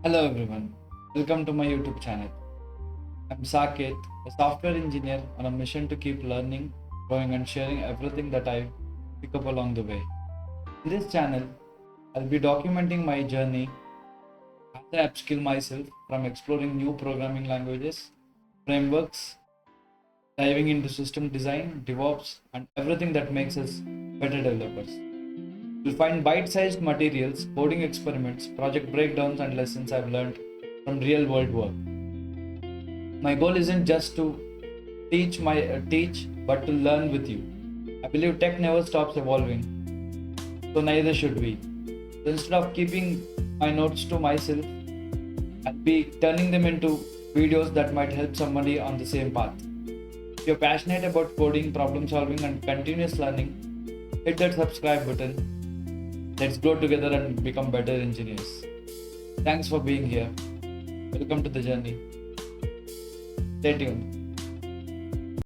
Hello everyone, welcome to my YouTube channel. I'm Saaketh, a software engineer on a mission to keep learning, growing and sharing everything that I pick up along the way. In this channel, I'll be documenting my journey as I upskill myself from exploring new programming languages, frameworks, diving into system design, DevOps, and everything that makes us better developers. You'll find bite-sized materials, coding experiments, project breakdowns, and lessons I've learned from real-world work. My goal isn't just to teach, but to learn with you. I believe tech never stops evolving, so neither should we. So instead of keeping my notes to myself, I'll be turning them into videos that might help somebody on the same path. If you're passionate about coding, problem solving, and continuous learning, hit that subscribe button. Let's grow together and become better engineers. Thanks for being here. Welcome to the journey. Stay tuned.